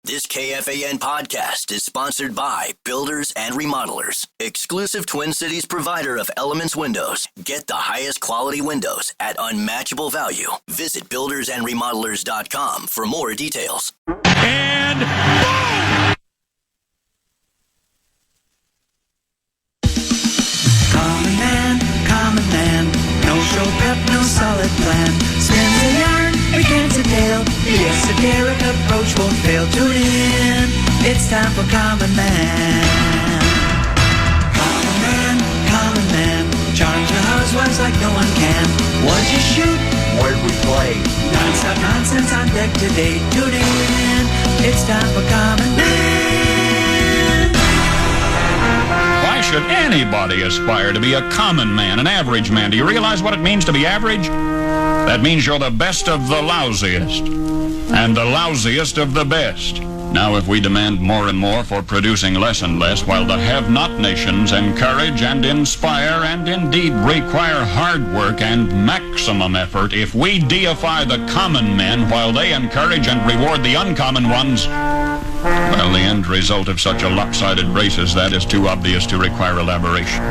This KFAN podcast is sponsored by Builders and Remodelers, exclusive Twin Cities provider of Elements Windows. Get the highest quality windows at unmatchable value. Visit buildersandremodelers.com for more details. And boom! Common man, no show prep, no solid plan. Spins a yarn, begins a tale. The esoteric approach won't fail. Tune in, it's time for Common Man. Common man, charge your housewives like no one can. What'd you shoot? Where'd we play? Non-stop nonsense on deck today. Tune in, it's time for Common Man. Why should anybody aspire to be a common man, an average man? Do you realize what it means to be average? That means you're the best of the lousiest, and the lousiest of the best. Now, if we demand more and more for producing less and less, while the have-not nations encourage and inspire and indeed require hard work and maximum effort, if we deify the common men while they encourage and reward the uncommon ones, well, the end result of such a lopsided race as that is too obvious to require elaboration.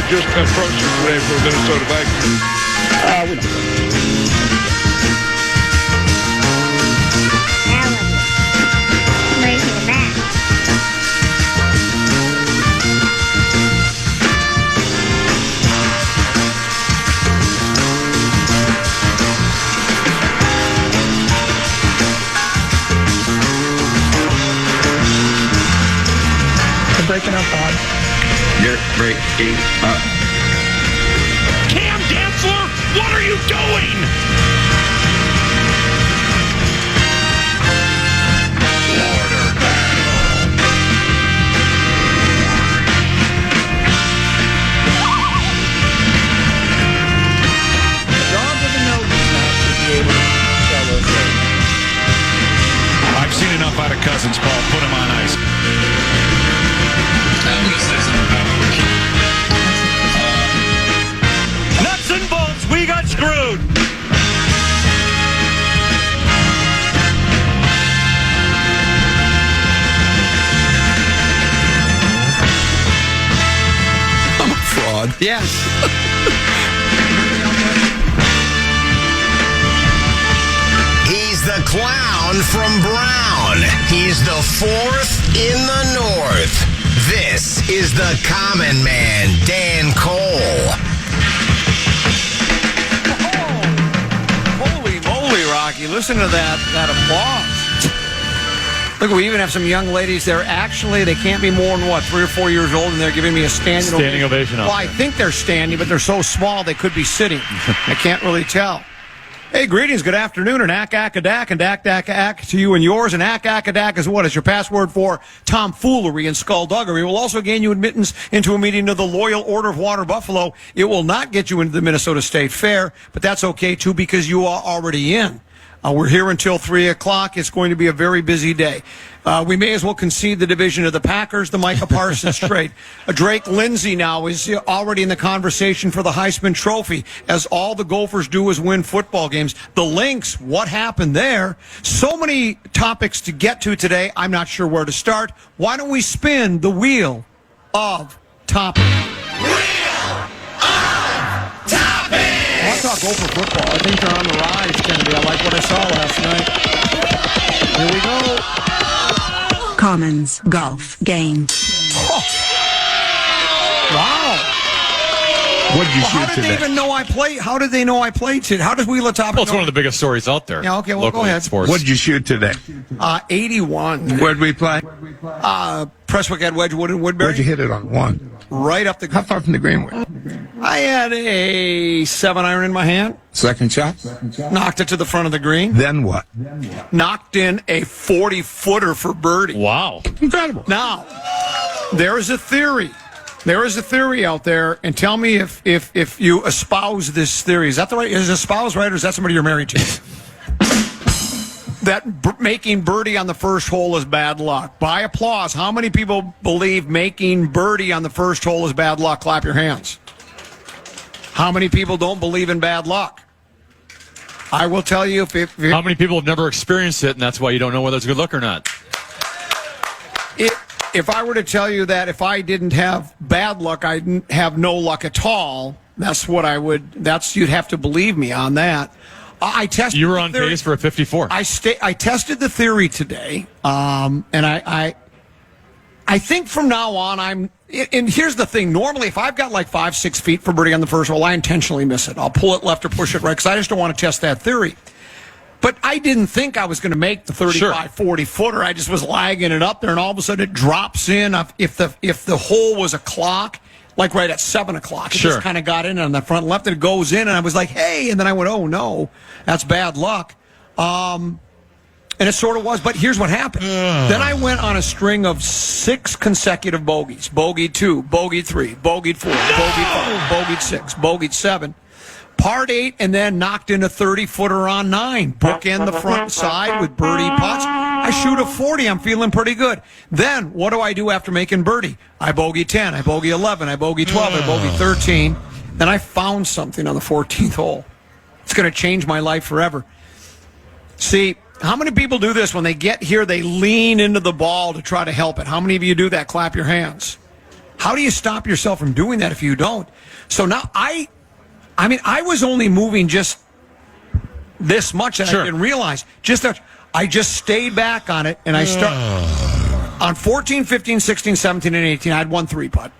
Just approaching today for the Minnesota Vikings. We don't. Raising the back. They're breaking up on. You're breaking up. Cam Dantzler, what are you doing? Dog with a nose now should be able to tell us that. I've seen enough out of Cousins, Paul. Put him on ice. At least there's Nuts and bolts, we got screwed. I'm a fraud. Yes. He's the clown from Brown. He's the fourth in the north. This is the Common Man, Dan Cole. Holy moly, Rocky. Listen to that applause. Look, we even have some young ladies there. Actually, they can't be more than, 3 or 4 years old, and they're giving me a standing ovation. Well, I think they're standing, but they're so small they could be sitting. I can't really tell. Hey, greetings, good afternoon, and ack-ack-a-dack, and ack-ack-ack to you and yours, and ack-ack-a-dack is what? Is your password for tomfoolery and skullduggery. It will also gain you admittance into a meeting of the Loyal Order of Water Buffalo. It will not get you into the Minnesota State Fair, but that's okay, too, because you are already in. We're here until 3 o'clock. It's going to be a very busy day. We may as well concede the division of the Packers, the Micah Parsons trade. Drake Lindsay now is already in the conversation for the Heisman Trophy, as all the Gophers do is win football games. The Lynx, what happened there? So many topics to get to today, I'm not sure where to start. Why don't we spin the wheel of topics? I'll talk Gopher football. I think they're on the rise, Kennedy. I like what I saw last night. Here we go. Commons Golf Game. Oh. Wow. What did you How did they even know I played? How did they know I played today? How does Wheel of Top? Well, it's one of the biggest stories out there. Yeah, okay, well, go ahead. Sports. What did you shoot today? 81. Where'd we play? Presswick at Wedgwood and Woodbury. Where'd you hit it on? One. Right up the. How far from the green were? I had a 7-iron in my hand. Second shot? Knocked it to the front of the green. Then what? Knocked in a 40-footer for birdie. Wow. Incredible. Now, there is a theory. There is a theory out there, and tell me if you espouse this theory. Is that the right? Is espouse right, or is that somebody you're married to? That making birdie on the first hole is bad luck. By applause, how many people believe making birdie on the first hole is bad luck? Clap your hands. How many people don't believe in bad luck? I will tell you if how many people have never experienced it, and that's why you don't know whether it's good luck or not. If I were to tell you that if I didn't have bad luck, I'd have no luck at all, that's what I would. You'd have to believe me on that. I tested. You were on pace for a 54. I tested the theory today, and I think from now on I'm. And here's the thing: normally, if I've got like 5-6 feet for birdie on the first hole, I intentionally miss it. I'll pull it left or push it right because I just don't want to test that theory. But I didn't think I was going to make the 35-40 footer. I just was lagging it up there, and all of a sudden it drops in. If the hole was a clock, like right at 7 o'clock, it just kind of got in on the front left, and it goes in, and I was like, hey, and then I went, oh no, that's bad luck. And it sort of was, but here's what happened. Then I went on a string of 6 consecutive bogeys. Bogeyed 2, bogeyed 3, bogeyed 4, bogeyed 5, bogeyed 6, bogeyed 7. Parred 8, and then knocked in a 30-footer on 9. Bookend the front side with birdie putts. I shoot a 40. I'm feeling pretty good. Then, what do I do after making birdie? I bogey 10, I bogey 11, I bogey 12, I bogey 13. Then I found something on the 14th hole. It's going to change my life forever. See, how many people do this when they get here, they lean into the ball to try to help it? How many of you do that? Clap your hands. How do you stop yourself from doing that if you don't? So now I was only moving just this much that I didn't realize. I just stayed back on it, and I started on 14, 15, 16, 17, and 18. I had one 3-putt.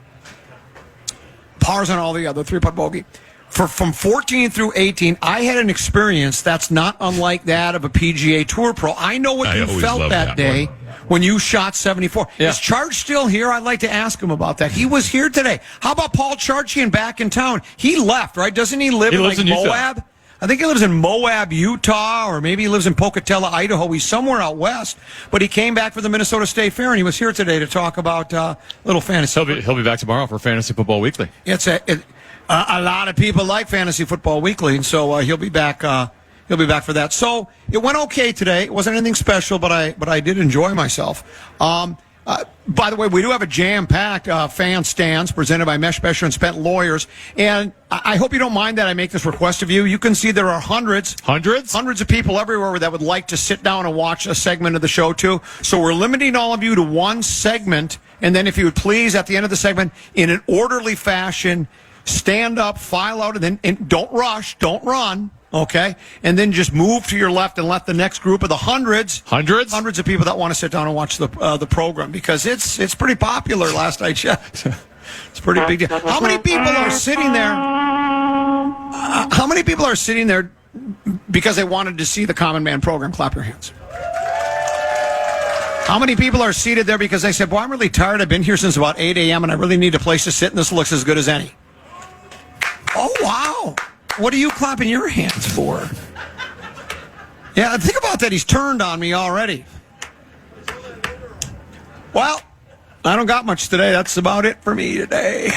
Pars on all the other 3-putt bogey. From 14 through 18, I had an experience that's not unlike that of a PGA Tour pro. I know what you felt that day when you shot 74. Yeah. Is Charge still here? I'd like to ask him about that. He was here today. How about Paul Charchian back in town? He left, right? Doesn't he live in Moab? Utah. I think he lives in Moab, Utah, or maybe he lives in Pocatello, Idaho. He's somewhere out west. But he came back for the Minnesota State Fair, and he was here today to talk about little fantasy. He'll be back tomorrow for Fantasy Football Weekly. It's a lot of people like Fantasy Football Weekly, and so he'll be back. He'll be back for that. So it went okay today. It wasn't anything special, but I did enjoy myself. By the way, we do have a jam-packed fan stands presented by Mesh Besher and Spent Lawyers, and I hope you don't mind that I make this request of you. You can see there are hundreds of people everywhere that would like to sit down and watch a segment of the show too. So we're limiting all of you to one segment, and then if you would please, at the end of the segment, in an orderly fashion, stand up, file out, and don't rush, don't run. Okay, and then just move to your left and let the next group of the hundreds of people that want to sit down and watch the program, because it's pretty popular. Last I checked, it's a pretty big deal. How many people are sitting there? How many people are sitting there because they wanted to see the Common Man program? Clap your hands. How many people are seated there because they said, "Boy, I'm really tired. I've been here since about 8 a.m. and I really need a place to sit, and this looks as good as any." Oh wow. What are you clapping your hands for? Yeah, think about that. He's turned on me already. Well, I don't got much today. That's about it for me today.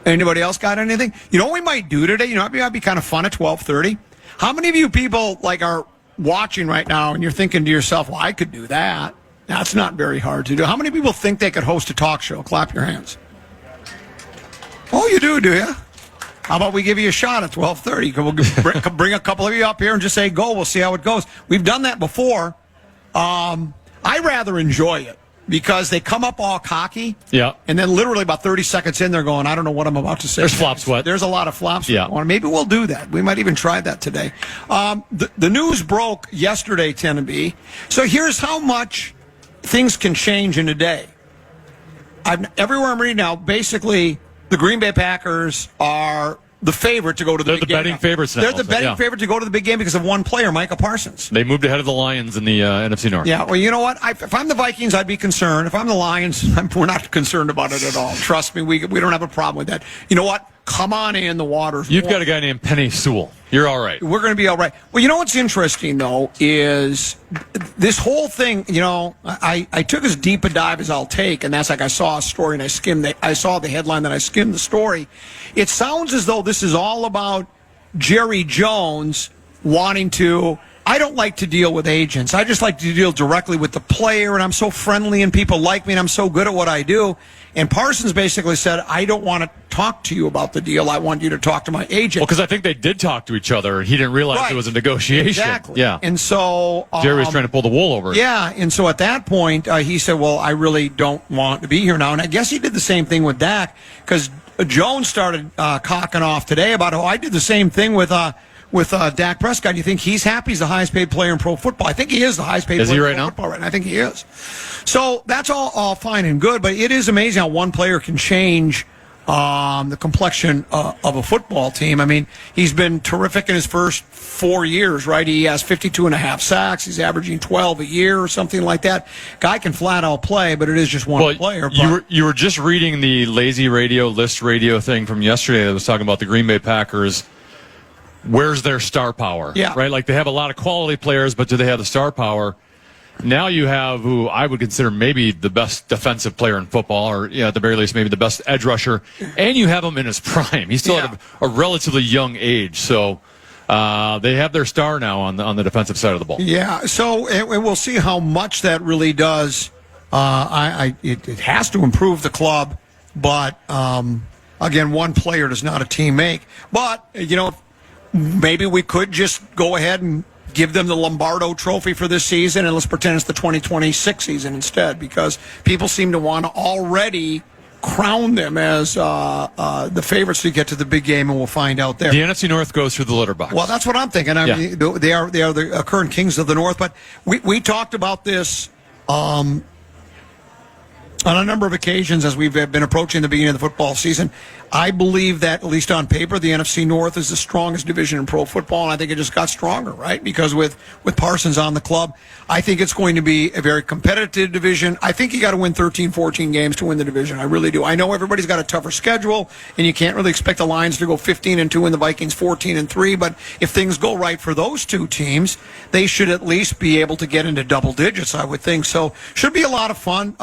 Anybody else got anything? You know what we might do today? You know, it might be kind of fun at 12:30. How many of you people are watching right now and you're thinking to yourself, well, I could do that. That's not very hard to do. How many people think they could host a talk show? Clap your hands. Oh, you do you? How about we give you a shot at 12:30? We'll bring a couple of you up here and just say go. We'll see how it goes. We've done that before. I rather enjoy it because they come up all cocky. Yeah. And then literally about 30 seconds in, they're going, I don't know what I'm about to say. There's flop sweat. There's a lot of flop sweat. Yeah. Maybe we'll do that. We might even try that today. The news broke yesterday, Tennessee. So here's how much things can change in a day. Everywhere I'm reading now, basically, the Green Bay Packers are the favorite to go to the big game. They're the betting favorites now. They're the betting favorite to go to the big game because of one player, Micah Parsons. They moved ahead of the Lions in the NFC North. Yeah, well, you know what? If I'm the Vikings, I'd be concerned. If I'm the Lions, we're not concerned about it at all. Trust me, we don't have a problem with that. You know what? Come on in, the water's You've warm. got a guy named Penny Sewell. You're all right. We're going to be all right. Well, you know what's interesting, though, is this whole thing, I took as deep a dive as I'll take, and that's like I saw a story and I saw the headline, then I skimmed the story. It sounds as though this is all about Jerry Jones wanting to... I don't like to deal with agents. I just like to deal directly with the player, and I'm so friendly, and people like me, and I'm so good at what I do. And Parsons basically said, I don't want to talk to you about the deal. I want you to talk to my agent. Well, because I think they did talk to each other, and he didn't realize it was a negotiation. Exactly. Yeah. And so... Jerry was trying to pull the wool over it. Yeah, and so at that point, he said, well, I really don't want to be here now. And I guess he did the same thing with Dak, because Jones started cocking off today about, I did the same thing with Dak Prescott. You think he's happy? He's the highest paid player in pro football. I think he is the highest paid player in pro football right now. I think he is. So that's all fine and good, but it is amazing how one player can change the complexion of a football team. I mean, he's been terrific in his first 4 years, right? He has 52.5 sacks. He's averaging 12 a year or something like that. Guy can flat out play, but it is just one player. You were just reading the lazy radio, list radio thing from yesterday that was talking about the Green Bay Packers. Where's their star power? Yeah. Right? Like, they have a lot of quality players, but do they have the star power? Now you have who I would consider maybe the best defensive player in football, or at the very least maybe the best edge rusher, and you have him in his prime. He's still at a relatively young age, so they have their star now on the defensive side of the ball. Yeah, so and we'll see how much that really does. It has to improve the club, but again, one player does not a team make. But maybe we could just go ahead and give them the Lombardo Trophy for this season, and let's pretend it's the 2026 season instead, because people seem to want to already crown them as the favorites to get to the big game, and we'll find out there. The NFC North goes through the litter box. Well, that's what I'm thinking. I mean, they are the current kings of the North, but we talked about this on a number of occasions as we've been approaching the beginning of the football season. I believe that, at least on paper, the NFC North is the strongest division in pro football, and I think it just got stronger, right? Because with Parsons on the club, I think it's going to be a very competitive division. I think you got to win 13, 14 games to win the division. I really do. I know everybody's got a tougher schedule, and you can't really expect the Lions to go 15-2 and the Vikings 14-3, but if things go right for those two teams, they should at least be able to get into double digits, I would think. So should be a lot of fun.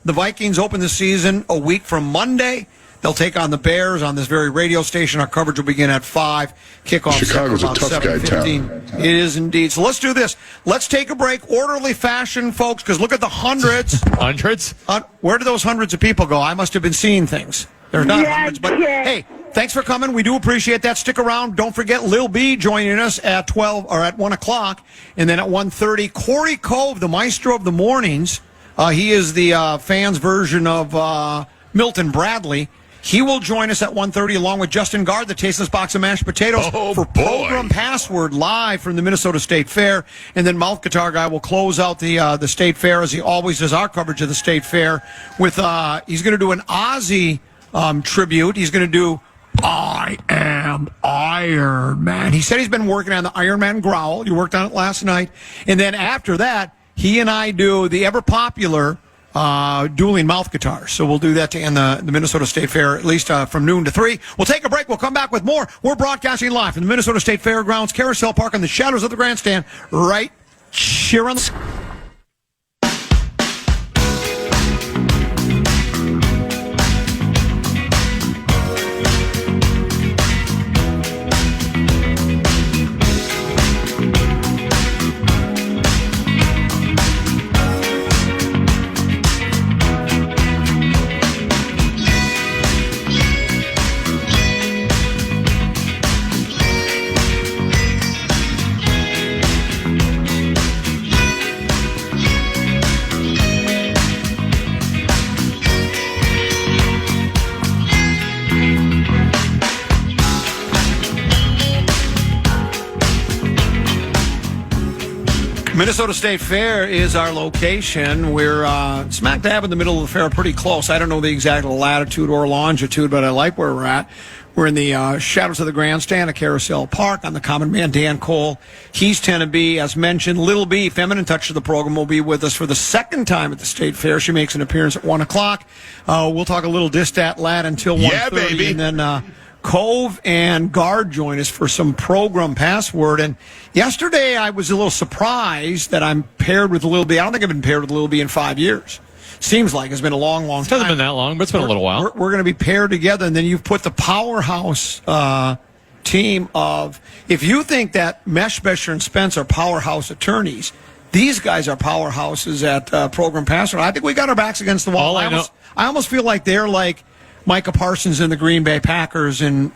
The Vikings open the season a week from Monday. They'll take on the Bears on this very radio station. Our coverage will begin at 5. Kickoff Chicago's a tough guy town. It is indeed. So let's do this. Let's take a break. Orderly fashion, folks, because look at the hundreds. Hundreds? Where do those hundreds of people go? I must have been seeing things. There's not hundreds. But, hey, thanks for coming. We do appreciate that. Stick around. Don't forget Lil B joining us at 12 or at 1 o'clock. And then at 1:30, Corey Cove, the maestro of the mornings. He is the fans' version of Milton Bradley. He will join us at 1:30 along with Justin Gard, the tasteless box of mashed potatoes for Progrum Password live from the Minnesota State Fair. And then Mouth Guitar Guy will close out the State Fair, as he always does our coverage of the State Fair, with he's going to do an Ozzy tribute. He's going to do I Am Iron Man. He said he's been working on the Iron Man growl. You worked on it last night. And then after that, he and I do the ever-popular dueling mouth guitars. So we'll do that to end the Minnesota State Fair, at least from noon to 3. We'll take a break. We'll come back with more. We're broadcasting live from the Minnesota State Fairgrounds, Carousel Park, in the shadows of the grandstand, right here on the... Minnesota State Fair is our location. We're smack dab in the middle of the fair, pretty close. I don't know the exact latitude or longitude, but I like where we're at. We're in the shadows of the grandstand at Carousel Park. I'm the common man, Dan Cole. He's 10B. As mentioned, Little B, feminine touch of the program, will be with us for the second time at the State Fair. She makes an appearance at 1 o'clock. We'll talk a little Distat Lad until 1:30, baby. and then Cove and Guard join us for some Progrum password. And yesterday I was a little surprised that I'm paired with Little B. I don't think I've been paired with Little B in 5 years. Seems like it's been a long, long time. It hasn't been that long, but it's been a little while. We're going to be paired together, and then you've put the powerhouse team of, if you think that Meshbesher and Spence are powerhouse attorneys, these guys are powerhouses at Program Password. I think we got our backs against the wall. I almost feel like they're like Micah Parsons and the Green Bay Packers, and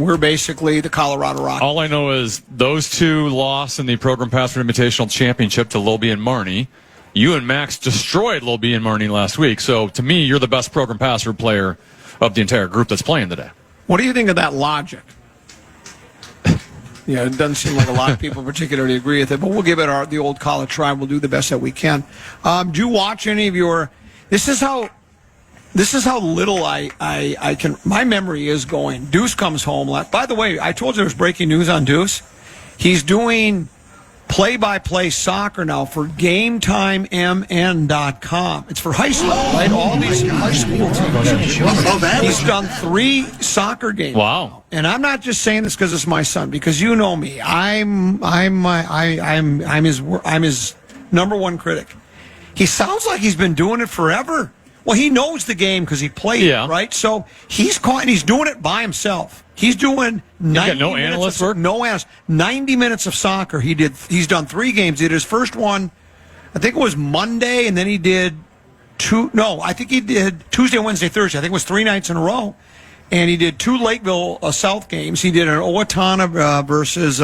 we're basically the Colorado Rockies. All I know is those two lost in the Program Password Invitational Championship to Lil B and Marnie. You and Max destroyed Lil B and Marnie last week. So, to me, you're the best Program Password player of the entire group that's playing today. What do you think of that logic? Yeah, it doesn't seem like a lot of people particularly agree with it, but we'll give it the old college try. We'll do the best that we can. Do you watch any of your... This is how little I can... My memory is going. Deuce comes home. By the way, I told you there was breaking news on Deuce. He's doing play-by-play soccer now for GameTimeMN.com. It's for high school, right? All these high school teams. He's done 3 soccer games. Wow! And I'm not just saying this because it's my son, because you know me. I'm his number one critic. He sounds like he's been doing it forever. Well, he knows the game because he played it, right? So he's doing it by himself. He's doing 90 no minutes analyst of, work? No analyst. 90 minutes of soccer. He's done 3 games. He did his first one, I think it was Monday, and then he did I think he did Tuesday, Wednesday, Thursday. I think it was 3 nights in a row. And he did 2 Lakeville South games. He did an Owatonna versus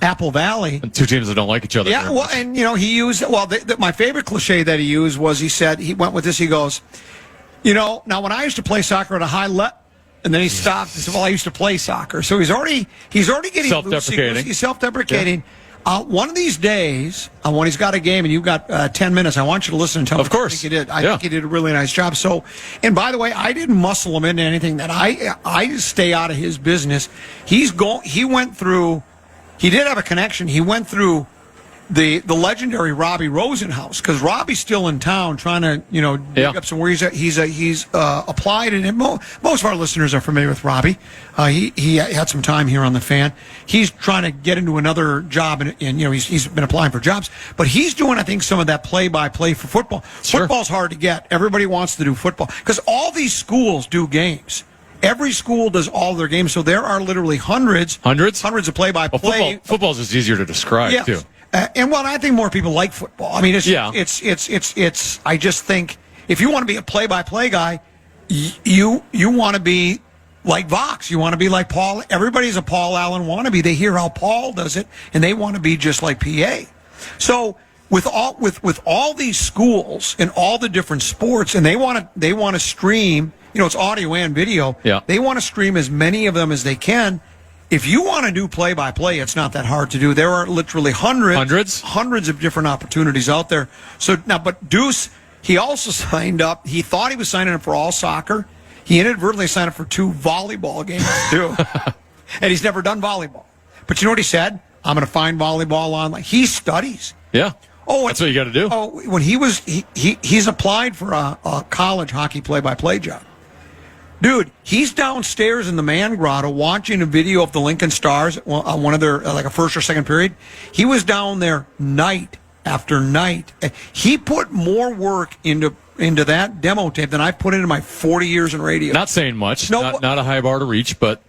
Apple Valley. And 2 teams that don't like each other. Yeah, well, and he used, my favorite cliche that he used was, he went with this, he goes, now when I used to play soccer at a high level, and then he stopped and said, well, I used to play soccer. So he's already getting self-deprecating. He's self-deprecating. Yeah. One of these days, when he's got a game and you've got 10 minutes, I want you to listen and tell me. Of course. I think he did. I think he did a really nice job. So, and by the way, I didn't muscle him into anything that I stay out of his business. He went through, he did have a connection. He went through the legendary Robbie Rosenhaus, because Robbie's still in town trying to dig up somewhere. He's applied, and most of our listeners are familiar with Robbie. He had some time here on the Fan. He's trying to get into another job, and he's been applying for jobs. But he's doing, I think, some of that play-by-play for football. Sure. Football's hard to get. Everybody wants to do football because all these schools do games. Every school does all their games, so there are literally hundreds of play-by-play. Well, football's just easier to describe too. And I think more people like football. I mean, it's. I just think if you want to be a play-by-play guy, you want to be like Vox. You want to be like Paul. Everybody's a Paul Allen wannabe. They hear how Paul does it, and they want to be just like PA. So with all these schools and all the different sports, and they want to stream. It's audio and video. Yeah. They want to stream as many of them as they can. If you want to do play-by-play, it's not that hard to do. There are literally hundreds of different opportunities out there. So now, but Deuce, he also signed up. He thought he was signing up for all soccer. He inadvertently signed up for 2 volleyball games too, and he's never done volleyball. But you know what he said? I'm going to find volleyball online. He studies. Yeah. Oh, that's what you got to do. Oh, when he's applied for a college hockey play-by-play job. Dude, he's downstairs in the Man Grotto watching a video of the Lincoln Stars on one of their, like a first or second period. He was down there night after night. He put more work into that demo tape than I've put into my 40 years in radio. Not saying much. Not a high bar to reach, but...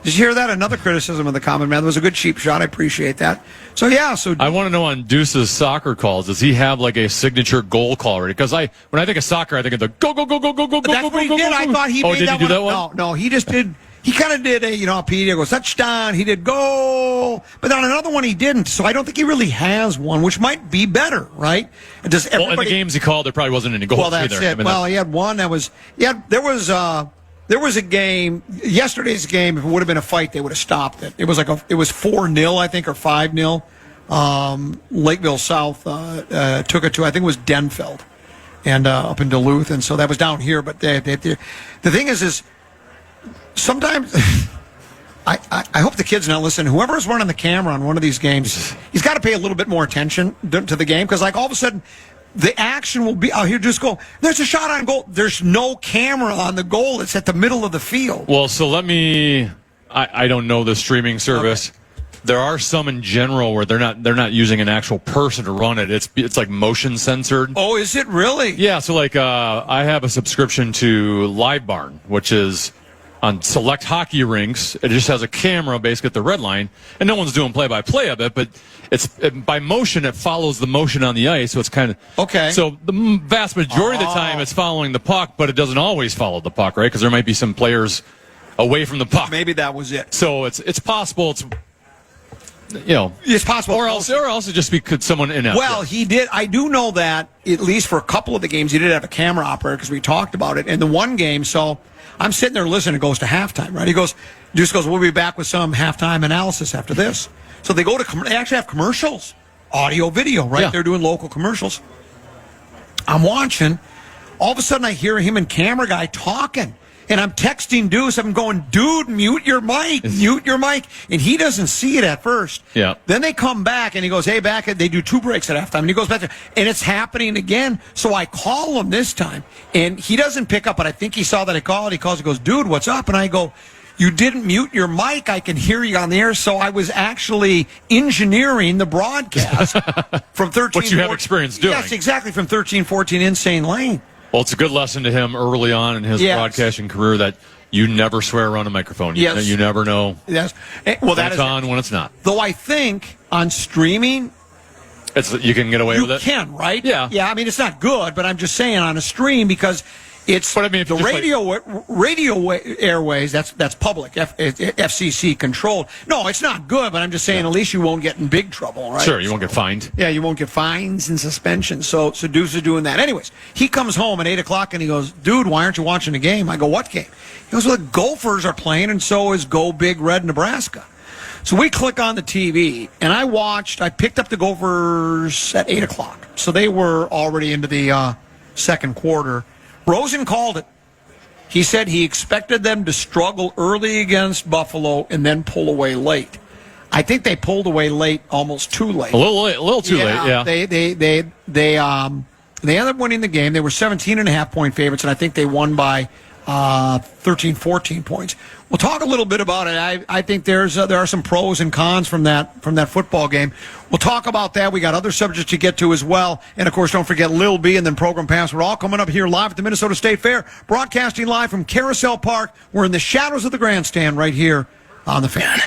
Did you hear that? Another criticism of the common man. That was a good cheap shot. I appreciate that. So, yeah. I want to know on Deuce's soccer calls, does he have like a signature goal call already? Because when I think of soccer, I think of the go, go, go, go, go, go, go, That's go, what he go, did. go, I go. thought he made did that he do one. That one? No, he just did. He kind of did a, PED goes, touchdown. He did goal. But on another one, he didn't. So I don't think he really has one, which might be better, right? Does everybody... Well, in the games he called, there probably wasn't any goals either. Well, that's it. He had one that was... Yeah, there was a game, yesterday's game, if it would have been a fight, they would have stopped it. It was 4-0, I think, or 5-0. Lakeville South took it to, I think it was Denfeld, and up in Duluth, and so that was down here. But the thing is sometimes I hope the kid's not listening. Whoever's running the camera on one of these games, he's got to pay a little bit more attention to the game, because like all of a sudden the action will be, here, just go, there's a shot on goal. There's no camera on the goal. It's at the middle of the field. Well, so I don't know the streaming service. Okay. There are some in general where they're not using an actual person to run it. It's like motion censored. Oh, is it really? Yeah. So like I have a subscription to Live Barn, which is on select hockey rinks. It just has a camera basically at the red line, and no one's doing play-by-play of it, but by motion, it follows the motion on the ice, so it's kind of... Okay. So the vast majority of the time, it's following the puck, but it doesn't always follow the puck, right? Because there might be some players away from the puck. Maybe that was it. So it's possible. It's possible. Or else it just be someone inept. Well, he did. I do know that, at least for a couple of the games, he did have a camera operator, because we talked about it. In the one game, so I'm sitting there listening. It goes to halftime, right? He goes, we'll be back with some halftime analysis after this. So they they actually have commercials, audio, video, right? Yeah. They're doing local commercials. I'm watching. All of a sudden, I hear him and camera guy talking. And I'm texting Deuce. I'm going, dude, mute your mic. And he doesn't see it at first. Yeah. Then they come back, and he goes, hey, they do 2 breaks at halftime. And he goes back there, and it's happening again. So I call him this time, and he doesn't pick up, but I think he saw that I called. He calls and goes, dude, what's up? And I go, you didn't mute your mic. I can hear you on the air. So I was actually engineering the broadcast from 13. What you have experience doing. Yes, exactly, from 13-14 Insane Lane. Well, it's a good lesson to him early on in his broadcasting career that you never swear around a microphone. Yes. You never know when it's on, when it's not. Though I think on streaming, you can get away with it. You can, right? Yeah. Yeah, I mean, it's not good, but I'm just saying on a stream, because it's the radio airways, that's public, FCC controlled. No, it's not good, but I'm just saying at least you won't get in big trouble, right? Sure, you won't get fined. Yeah, you won't get fines and suspensions. So Deuce is doing that. Anyways, he comes home at 8 o'clock and he goes, dude, why aren't you watching the game? I go, what game? He goes, well, the Gophers are playing, and so is Go Big Red Nebraska. So we click on the TV, and I picked up the Gophers at 8 o'clock. So they were already into the second quarter. Rosen called it. He said he expected them to struggle early against Buffalo and then pull away late. I think they pulled away late, almost too late. A little too late, yeah. They ended up winning the game. They were 17.5-point favorites, and I think they won by 13, 14 points. We'll talk a little bit about it. I think there are some pros and cons from that football game. We'll talk about that. We got other subjects to get to as well. And, of course, don't forget Lil B and then Program Pass. We're all coming up here live at the Minnesota State Fair, broadcasting live from Carousel Park. We're in the shadows of the grandstand right here on the Fan.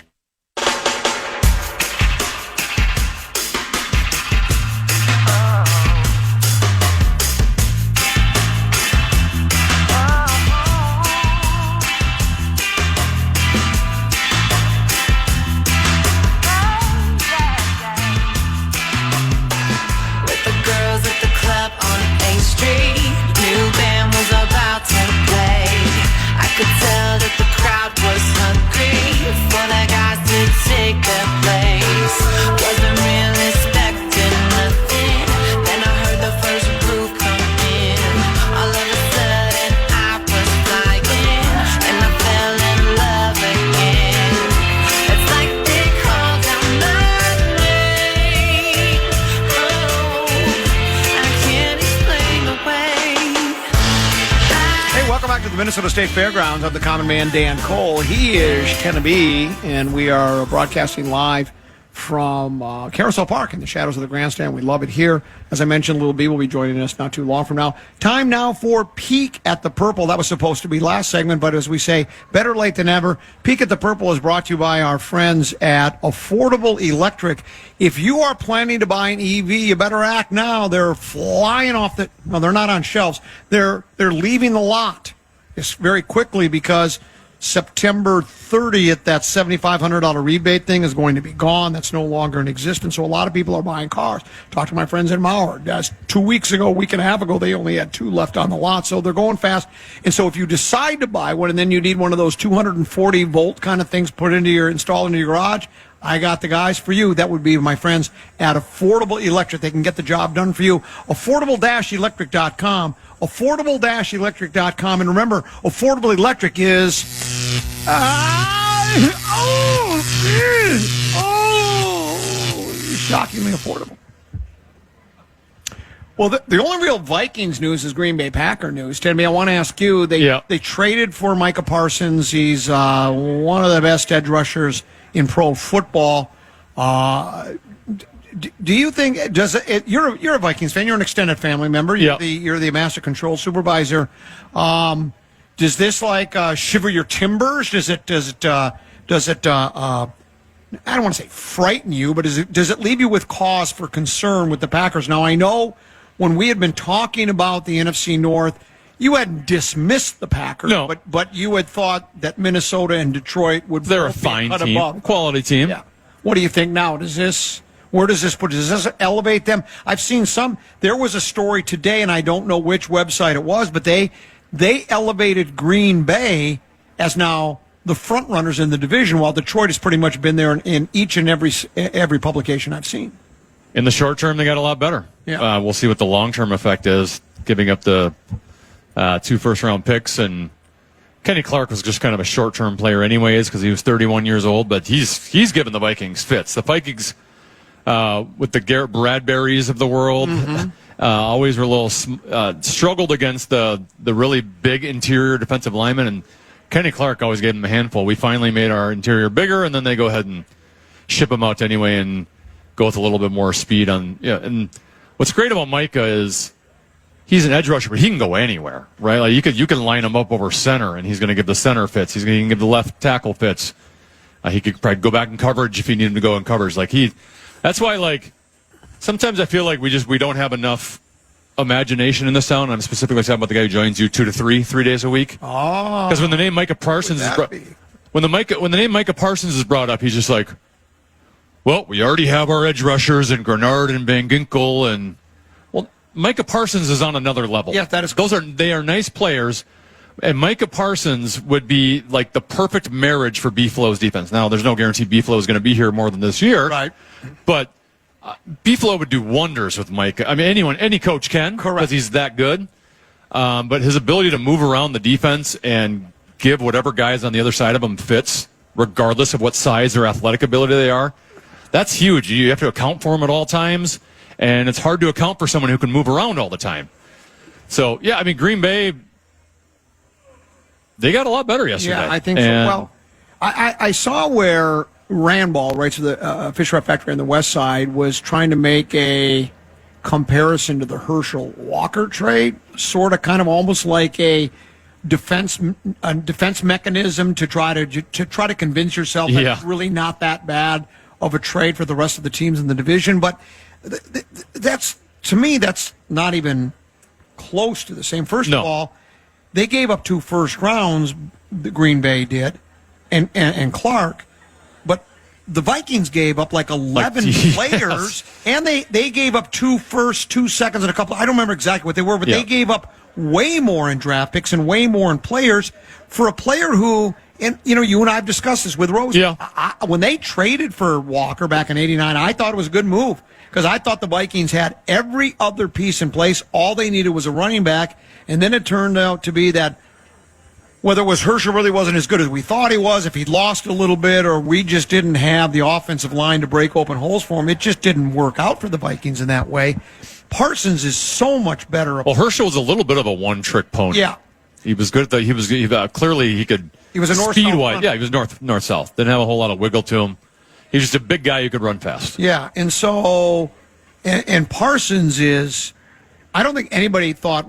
Minnesota State Fairgrounds of the Common Man, Dan Cole. He is Kenneby, and we are broadcasting live from Carousel Park in the shadows of the grandstand. We love it here. As I mentioned, Lil B will be joining us not too long from now. Time now for Peek at the Purple. That was supposed to be last segment, but as we say, better late than never. Peek at the Purple is brought to you by our friends at Affordable Electric. If you are planning to buy an EV, you better act now. They're flying off they're not on shelves. They're leaving the lot. It's very quickly, because September 30th, that $7,500 rebate thing is going to be gone. That's no longer in existence. So a lot of people are buying cars. Talked to my friends in Mauer. A week and a half ago, they only had 2 left on the lot. So they're going fast. And so if you decide to buy one and then you need one of those 240 volt kind of things installed into your garage, I got the guys for you. That would be my friends at Affordable Electric. They can get the job done for you. Affordable-electric.com. Affordable-electric.com. And remember, Affordable Electric is... shockingly affordable. Well, the only real Vikings news is Green Bay Packer news. Timmy, I want to ask you, they traded for Micah Parsons. He's one of the best edge rushers in pro football. Do you think, you're a Vikings fan, you're an extended family member, you're the master control supervisor. Does this shiver your timbers? Does it I don't want to say frighten you, but does it leave you with cause for concern with the Packers? Now, I know when we had been talking about the NFC North, you hadn't dismissed the Packers, but you had thought that Minnesota and Detroit would they're a fine team, above. Quality team. Yeah. What do you think now? Where does this put? Does this elevate them? I've seen some. There was a story today, and I don't know which website it was, but they elevated Green Bay as now the front runners in the division, while Detroit has pretty much been there in each and every publication I've seen. In the short term, they got a lot better. Yeah. We'll see what the long-term effect is, giving up the 2 first-round picks. And Kenny Clark was just kind of a short-term player anyways because he was 31 years old, but he's given the Vikings fits. The Vikings, with the Garrett Bradburys of the world, always were a little struggled against the really big interior defensive linemen, and Kenny Clark always gave them a handful. We finally made our interior bigger, and then they go ahead and ship them out anyway and go with a little bit more speed on. Yeah, and what's great about Micah is he's an edge rusher, but he can go anywhere, right? Like you can line him up over center, and he's going to give the center fits. He can give the left tackle fits. He could probably go back in coverage if he needed to go in coverage. That's why sometimes I feel like we don't have enough imagination in this town. I'm specifically talking about the guy who joins you 2 to 3 days a week. Oh, because when the name Micah Parsons when the name Micah Parsons is brought up, he's just like, well, we already have our edge rushers and Grenard and Van Ginkel, and Micah Parsons is on another level. Yeah, that is. They are nice players, and Micah Parsons would be like the perfect marriage for B-Flow's defense. Now, there's no guarantee B-Flow is going to be here more than this year, right? But B-Flow would do wonders with Micah. I mean, any coach can, because he's that good. But his ability to move around the defense and give whatever guys on the other side of him fits, regardless of what size or athletic ability they are, that's huge. You have to account for him at all times, and it's hard to account for someone who can move around all the time. So, yeah, I mean, Green Bay, they got a lot better yesterday. Yeah, I think so. Well, I saw where Randball, right, so the Fisher Factory on the west side, was trying to make a comparison to the Herschel Walker trade, sort of kind of almost like a defense mechanism to try to convince yourself that it's really not that bad of a trade for the rest of the teams in the division. But that's, to me, that's not even close to the same. First of all, they gave up 2 first rounds, the Green Bay did, and Clark. But the Vikings gave up 11 players, and they gave up 2 firsts, 2 seconds, and a couple. I don't remember exactly what they were, but they gave up way more in draft picks and way more in players for a player who, and you and I have discussed this with Rose. Yeah. When they traded for Walker back in '89, I thought it was a good move because I thought the Vikings had every other piece in place. All they needed was a running back, and then it turned out to be that whether it was Herschel really wasn't as good as we thought he was, if he'd lost a little bit, or we just didn't have the offensive line to break open holes for him, it just didn't work out for the Vikings in that way. Parsons is so much better. Well, Herschel was a little bit of a one-trick pony. Yeah. He was good at clearly he could. He was a north-south speed-wise. Yeah, he was north-south. Didn't have a whole lot of wiggle to him. He was just a big guy who could run fast. Yeah, and so, and Parsons is, I don't think anybody thought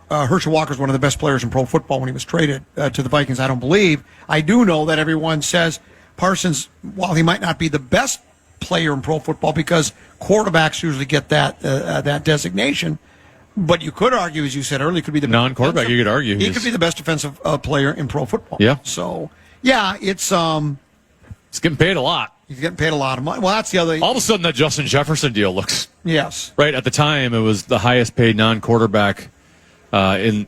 Herschel Walker is one of the best players in pro football when he was traded to the Vikings. I don't believe. I do know that everyone says Parsons, while he might not be the best player in pro football because quarterbacks usually get that designation, but you could argue, as you said earlier, could be the non-quarterback. You could argue he could be the best defensive player in pro football. Yeah. So yeah, it's getting paid a lot. He's getting paid a lot of money. Well, that's the other. All of a sudden, that Justin Jefferson deal looks. Yes. Right at the time, it was the highest paid non-quarterback in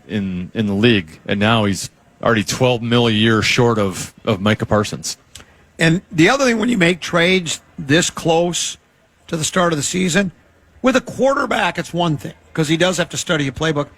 the league, and now he's already $12 million a year short of Micah Parsons. And the other thing, when you make trades this close to the start of the season, with a quarterback, it's one thing, because he does have to study a playbook.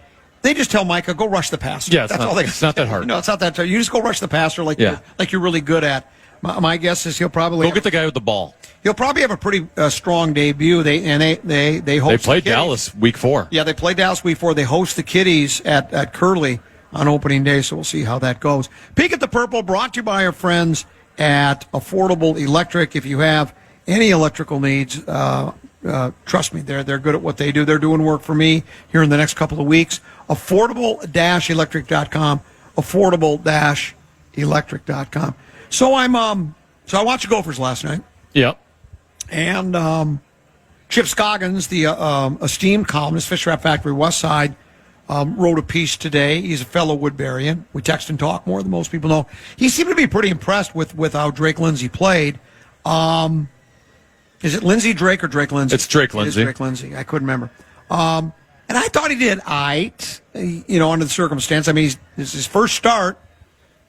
They just tell Micah, go rush the passer. Yeah, it's not that hard. No, it's not that hard. You just go rush the passer like you're really good at. My guess is he'll probably go get the guy with the ball. He'll probably have a pretty strong debut. They host. They played Dallas week 4. Yeah, they played Dallas week 4. They host the Kitties at Curley on opening day, so we'll see how that goes. Peek at the Purple, brought to you by our friends at Affordable Electric. If you have any electrical needs, trust me, they're good at what they do. They're doing work for me here in the next couple of weeks. Affordable-electric.com. Affordable-electric.com. So I watched the Gophers last night. Yep. And Chip Scoggins, the esteemed columnist, Fish Wrap Factory West Side, wrote a piece today. He's a fellow Woodburyan. We text and talk more than most people know. He seemed to be pretty impressed with how Drake Lindsay played. Is it Lindsay Drake or Drake Lindsay? It's Drake Lindsay. It is Drake Lindsay. I couldn't remember. And I thought he did under the circumstance. I mean, this is his first start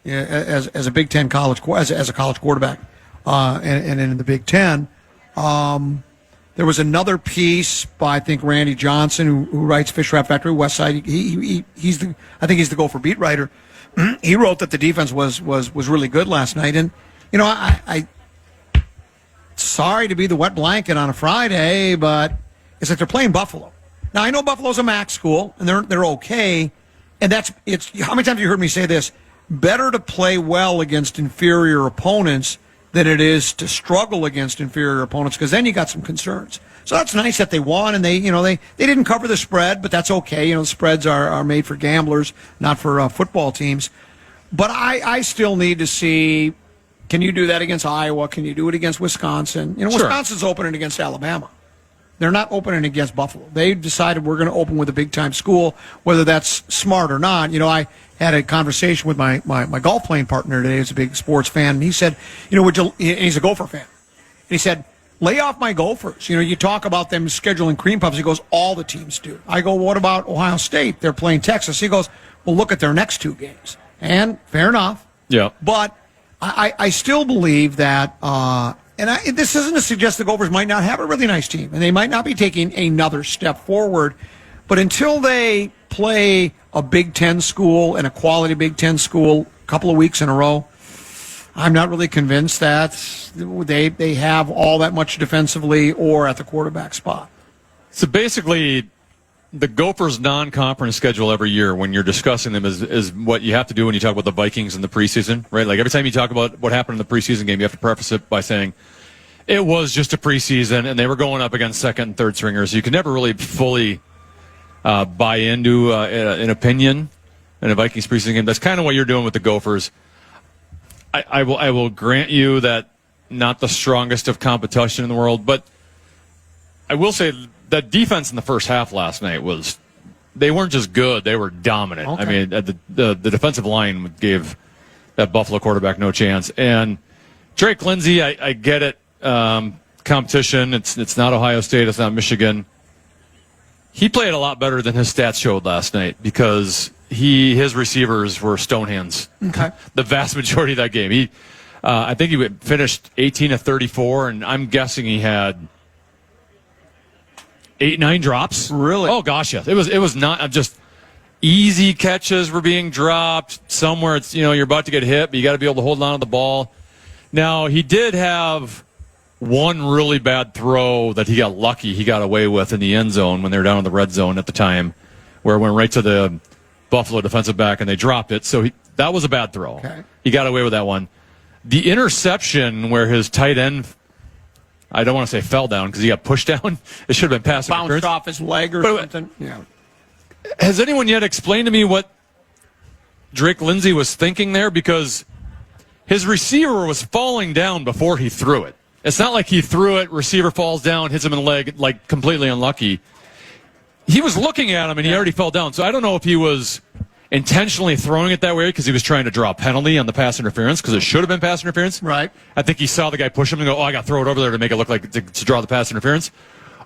as a Big Ten college as a college quarterback, and in the Big Ten. There was another piece by, I think, Randy Johnson, who writes Fish Wrap Factory West Side. I think he's the Gopher beat writer. He wrote that the defense was really good last night, and I sorry to be the wet blanket on a Friday, but it's like they're playing Buffalo. Now I know Buffalo's a MAC school, and they're okay, and it's how many times have you heard me say this? Better to play well against inferior opponents than it is to struggle against inferior opponents, because then you got some concerns. So that's nice that they won, and they didn't cover the spread, but that's okay. The spreads are made for gamblers, not for football teams. But I still need to see, can you do that against Iowa? Can you do it against Wisconsin? Sure. Wisconsin's opening against Alabama. They're not opening against Buffalo. They decided we're going to open with a big-time school, whether that's smart or not. I had a conversation with my golf playing partner today, who's a big sports fan, and he said, and he's a Gopher fan. And he said, lay off my Gophers. You talk about them scheduling cream puffs. He goes, all the teams do. I go, what about Ohio State? They're playing Texas. He goes, well, look at their next 2 games. And fair enough. Yeah. But I still believe that, this isn't to suggest the Gophers might not have a really nice team, and they might not be taking another step forward. But until they play a Big Ten school and a quality Big Ten school a couple of weeks in a row, I'm not really convinced that they have all that much defensively or at the quarterback spot. So basically, the Gophers' non-conference schedule every year, when you're discussing them, is what you have to do when you talk about the Vikings in the preseason, right? Like every time you talk about what happened in the preseason game, you have to preface it by saying it was just a preseason and they were going up against second and third stringers. You can never really fully buy into an opinion in a Vikings preseason game. That's kind of what you're doing with the Gophers. I will grant you that not the strongest of competition in the world, but I will say that defense in the first half last night they weren't just good, they were dominant. Okay. I mean, the defensive line gave that Buffalo quarterback no chance. And Drake Lindsay, I get it. Competition, it's not Ohio State, it's not Michigan. He played a lot better than his stats showed last night because his receivers were stone hands. Okay. The vast majority of that game. I think he finished 18 of 34, and I'm guessing he had 8-9 drops. Really? Oh gosh, yes. It was not just easy catches were being dropped. Somewhere it's you're about to get hit, but you got to be able to hold on to the ball. Now he did have one really bad throw that he got lucky he got away with in the end zone when they were down in the red zone at the time, where it went right to the Buffalo defensive back and they dropped it. So that was a bad throw. Okay. He got away with that one. The interception where his tight end, I don't want to say fell down because he got pushed down. It should have been pass interference. Bounced off his leg or something. Yeah. Has anyone yet explained to me what Drake Lindsay was thinking there? Because his receiver was falling down before he threw it. It's not like he threw it, receiver falls down, hits him in the leg, like completely unlucky. He was looking at him and he already fell down. So I don't know if he was intentionally throwing it that way because he was trying to draw a penalty on the pass interference, because it should have been pass interference. Right. I think he saw the guy push him and go, I got to throw it over there to make it look like to draw the pass interference.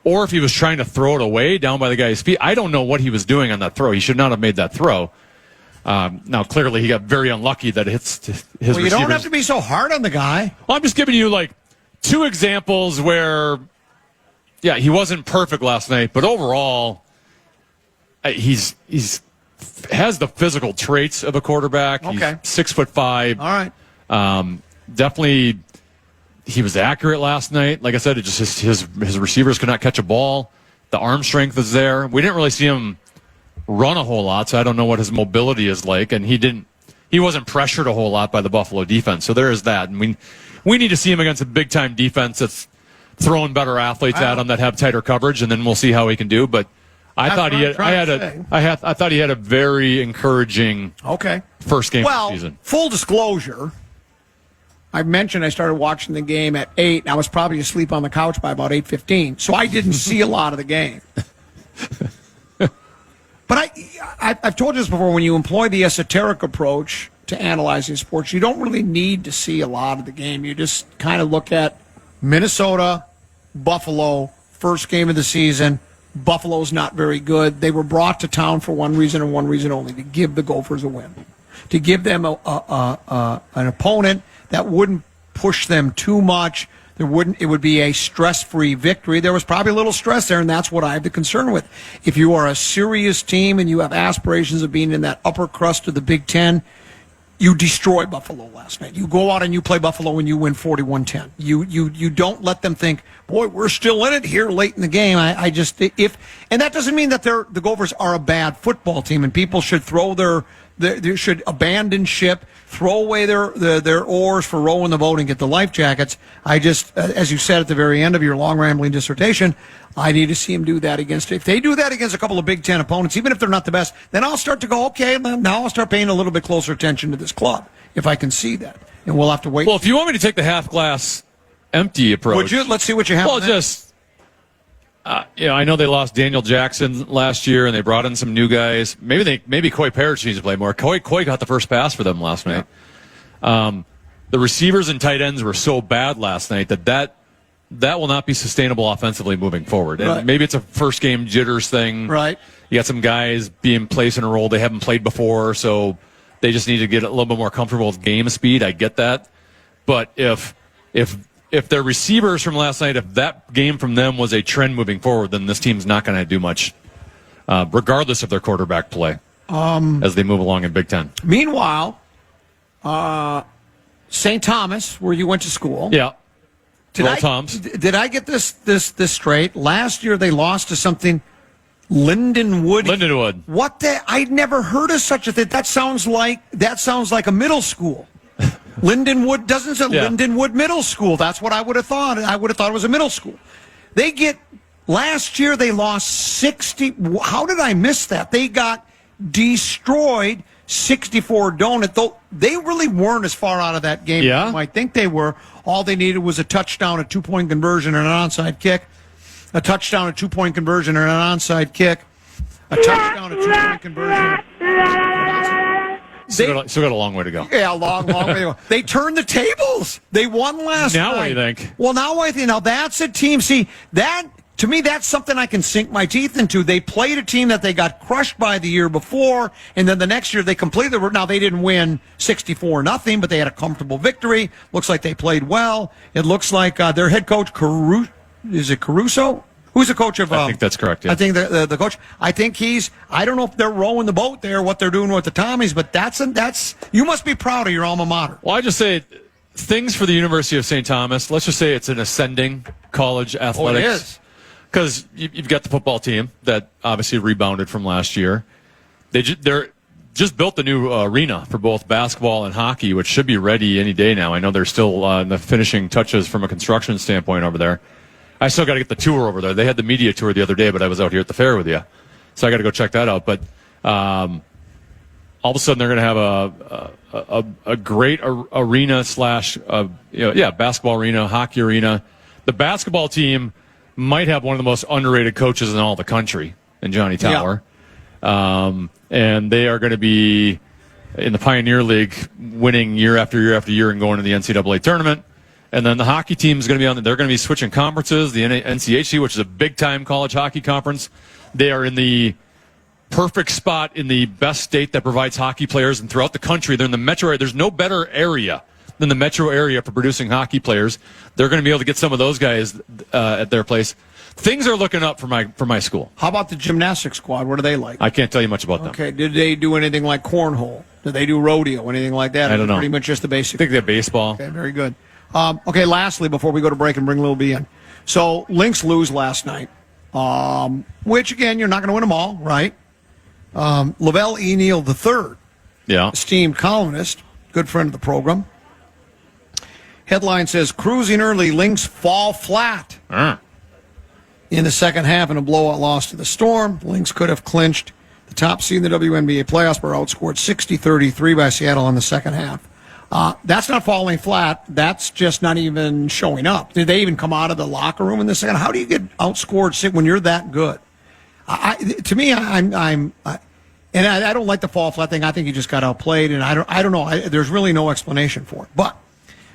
Or if he was trying to throw it away down by the guy's feet. I don't know what he was doing on that throw. He should not have made that throw. Now, clearly, he got very unlucky that it hits his receivers. You don't have to be so hard on the guy. Well, I'm just giving you, like, 2 examples where, yeah, he wasn't perfect last night, but overall, he's has the physical traits of a quarterback. Okay. He's 6'5". All right. Definitely, he was accurate last night. Like I said, it just his receivers could not catch a ball. The arm strength is there. We didn't really see him run a whole lot, so I don't know what his mobility is like. And he wasn't pressured a whole lot by the Buffalo defense. So there is that. And we need to see him against a big time defense that's throwing better athletes at him that have tighter coverage, and then we'll see how he can do. But I thought he had a very encouraging first game of the season. Full disclosure, I mentioned I started watching the game at 8, and I was probably asleep on the couch by about 8:15, so I didn't see a lot of the game. But I've told you this before, when you employ the esoteric approach to analyzing sports, you don't really need to see a lot of the game. You just kind of look at Minnesota, Buffalo, first game of the season. Buffalo's not very good. They were brought to town for one reason and one reason only, to give the Gophers a win, to give them an opponent that wouldn't push them too much. It would be a stress-free victory. There was probably a little stress there, and that's what I have the concern with. If you are a serious team and you have aspirations of being in that upper crust of the Big Ten, you destroy Buffalo last night. You go out and you play Buffalo and you win 41-10. You don't let them think, boy, we're still in it here late in the game. And that doesn't mean that the Gophers are a bad football team, and people should they should abandon ship, throw away their oars for rowing the boat and get the life jackets. I just, as you said at the very end of your long rambling dissertation, I need to see them do that if they do that against a couple of Big Ten opponents, even if they're not the best, then I'll start to go, okay, now I'll start paying a little bit closer attention to this club, if I can see that. And we'll have to wait. Well, if you want me to take the half glass empty approach. Would you? Let's see what you have. Well, I know they lost Daniel Jackson last year, and they brought in some new guys. Maybe Coy Parrish needs to play more. Coy got the first pass for them last night. The receivers and tight ends were so bad last night that will not be sustainable offensively moving forward. And maybe it's a first game jitters thing. Right. You got some guys being placed in a role they haven't played before, so they just need to get a little bit more comfortable with game speed. I get that. But if their receivers from last night, if that game from them was a trend moving forward, then this team's not going to do much, regardless of their quarterback play, as they move along in Big Ten. Meanwhile, St. Thomas, where you went to school. Yeah. Did I get this straight? Last year they lost to something, Lindenwood. What I'd never heard of such a thing. That sounds like a middle school. Lindenwood doesn't say Lindenwood Middle School. That's what I would have thought. I would have thought it was a middle school. Last year they lost 60. How did I miss that? They got destroyed 64 donut. Though they really weren't as far out of that game as you might think they were. All they needed was a touchdown, a 2-point conversion, and an onside kick. A touchdown, a 2-point conversion, and an onside kick. A touchdown, a 2-point conversion. Still got a long way to go. Yeah, a long way to go. They turned the tables. They won last night. Now what do you think? Well, now I think that's a team. See, to me, that's something I can sink my teeth into. They played a team that they got crushed by the year before, and then the next year they completely were. Now, they didn't win 64-0, but they had a comfortable victory. Looks like they played well. It looks like their head coach, is it Caruso? Who's the coach of? I think that's correct. Yeah. I think the coach. I think I don't know if they're rowing the boat there, what they're doing with the Tommies, but that's. You must be proud of your alma mater. Well, I just say things for the University of St. Thomas. Let's just say it's an ascending college athletics. Oh, it is. Because you've got the football team that obviously rebounded from last year. They're just built the new arena for both basketball and hockey, which should be ready any day now. I know they're still in the finishing touches from a construction standpoint over there. I still got to get the tour over there. They had the media tour the other day, but I was out here at the fair with you, so I got to go check that out. But all of a sudden, they're going to have a great arena basketball arena, hockey arena. The basketball team might have one of the most underrated coaches in all the country, in Johnny Tower, and they are going to be in the Pioneer League, winning year after year after year, and going to the NCAA tournament. And then the hockey team is going to be they're going to be switching conferences. The NCHC, which is a big-time college hockey conference, they are in the perfect spot in the best state that provides hockey players, and throughout the country, they're in the metro area. There's no better area than the metro area for producing hockey players. They're going to be able to get some of those guys at their place. Things are looking up for my school. How about the gymnastics squad? What are they like? I can't tell you much about them. Okay, did they do anything like cornhole? Did they do rodeo? Anything like that? I don't know. Pretty much just the basics. I think they have baseball. Okay, very good. Okay, lastly, before we go to break and bring Lil B in. So, Lynx lose last night, which, again, you're not going to win them all, right? Lavelle E. Neal III, esteemed columnist, good friend of the program. Headline says, cruising early, Lynx fall flat. In the second half in a blowout loss to the Storm. Lynx could have clinched the top seed in the WNBA playoffs, but outscored 60-33 by Seattle in the second half. That's not falling flat. That's just not even showing up. Did they even come out of the locker room in the second? How do you get outscored when you're that good? To me, I don't like the fall flat thing. I think he just got outplayed, and I don't know. There's really no explanation for it. But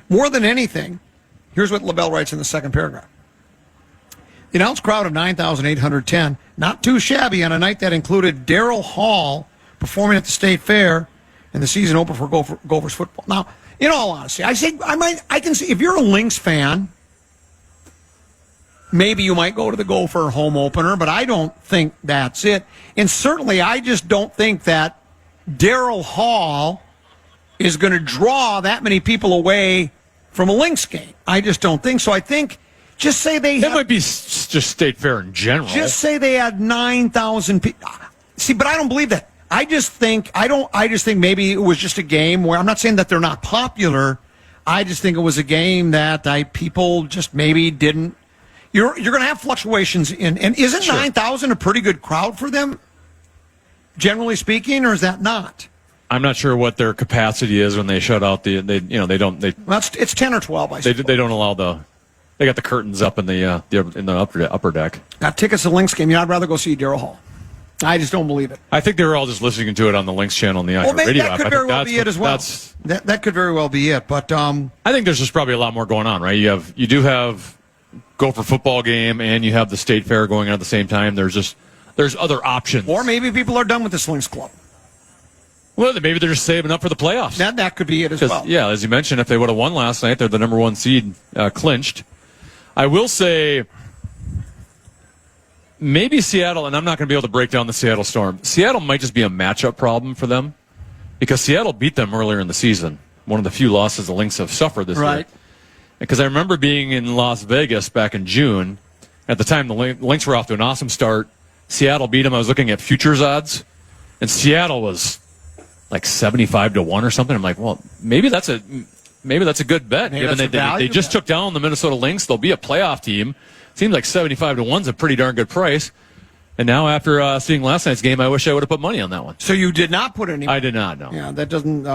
more than anything, here's what LaBelle writes in the second paragraph. The announced crowd of 9,810, not too shabby on a night that included Daryl Hall performing at the State Fair and the season opener for Gophers football. Now, in all honesty, I can see if you're a Lynx fan, maybe you might go to the Gopher home opener, but I don't think that's it. And certainly, I just don't think that Daryl Hall is going to draw that many people away from a Lynx game. I just don't think so. I think just say they might be just State Fair in general. Just say they had 9,000 people. See, but I don't believe that. I just think maybe it was just a game where I'm not saying that they're not popular. I just think it was a game that people just maybe didn't. You're going to have fluctuations in, and isn't 9,000 a pretty good crowd for them, generally speaking, or is that not? I'm not sure what their capacity is when they shut out it's 10 or 12. I suppose. They don't allow they got the curtains up in the upper deck. Got tickets to the Lynx game. I'd rather go see Daryl Hall. I just don't believe it. I think they were all just listening to it on the Lynx channel on the radio app. That could very well be it as well. That could very well be it. But I think there's just probably a lot more going on, right? You do have Gopher football game and you have the State Fair going on at the same time. There's other options. Or maybe people are done with this Lynx club. Well, maybe they're just saving up for the playoffs. That could be it as well. Yeah, as you mentioned, if they would have won last night, they're the number one seed clinched. I will say maybe Seattle, and I'm not going to be able to break down the Seattle Storm. Seattle might just be a matchup problem for them because Seattle beat them earlier in the season. One of the few losses the Lynx have suffered this year. Because I remember being in Las Vegas back in June. At the time, the Lynx were off to an awesome start. Seattle beat them. I was looking at futures odds, and Seattle was like 75-1 or something. I'm like, well, maybe that's a good bet. Maybe given they just took down the Minnesota Lynx. They'll be a playoff team. Seems like 75-1 is a pretty darn good price. And now after seeing last night's game, I wish I would have put money on that one. So you did not put any money? I did not, no. Yeah, that doesn't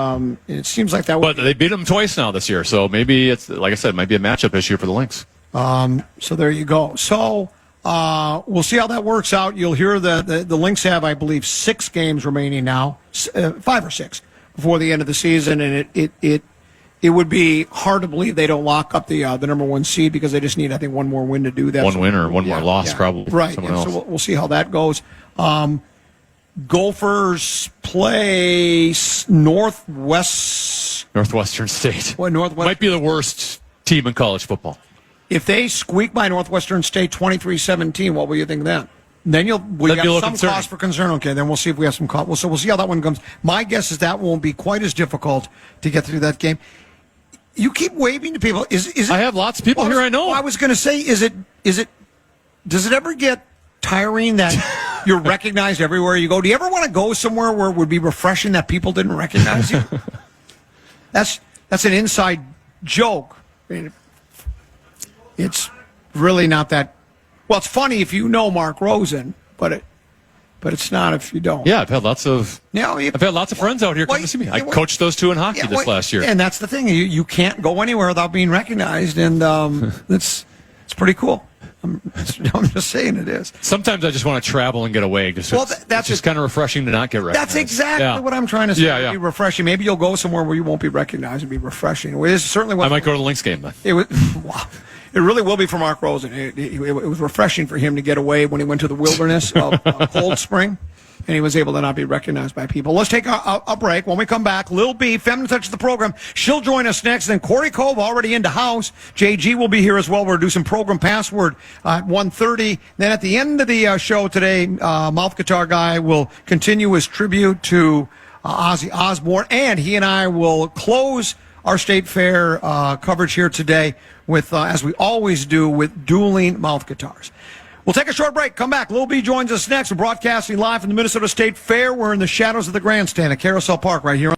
it seems like that would. But they beat them twice now this year, so maybe it's, like I said, it might be a matchup issue for the Lynx. So there you go. So we'll see how that works out. You'll hear the Lynx have, I believe, 6 games remaining now, 5 or 6 before the end of the season, and it would be hard to believe they don't lock up the number one seed because they just need, I think, one more win to do that. One win or one more loss, probably. Right. Yeah, so we'll see how that goes. Gophers play Northwestern State. Well, might be the worst team in college football. If they squeak by Northwestern State 23-17, what will you think then? Then we have some cause for concern. Okay, then we'll see if we have some cause. So we'll see how that one comes. My guess is that won't be quite as difficult to get through that game. You keep waving to people. Is it? I have lots of people here I know. I was going to say, does it ever get tiring that you're recognized everywhere you go? Do you ever want to go somewhere where it would be refreshing that people didn't recognize you? That's an inside joke. I mean, it's really not that. Well, it's funny if you know Mark Rosen, but it's not if you don't. Yeah, I've had lots of friends out here come to see me. I coached those 2 in hockey this last year. And that's the thing. You can't go anywhere without being recognized, and it's pretty cool. I'm just saying it is. Sometimes I just want to travel and get away. It's just kind of refreshing to not get recognized. That's exactly what I'm trying to say. Yeah. Be refreshing. Maybe you'll go somewhere where you won't be recognized and be refreshing. It is certainly I might go to the Lynx game then. It really will be for Mark Rosen. It was refreshing for him to get away when he went to the wilderness of Cold Spring and he was able to not be recognized by people. Let's take a break. When we come back, Lil B, feminine touch of the program, she'll join us next. Then Corey Cove already into house. JG will be here as well. We'll do some program password at 1:30. Then at the end of the show today, Mouth Guitar Guy will continue his tribute to Ozzy Osbourne, and he and I will close our State Fair coverage here today with, as we always do, with dueling mouth guitars. We'll take a short break. Come back. Lil B joins us next. We're broadcasting live from the Minnesota State Fair. We're in the shadows of the grandstand at Carousel Park right here on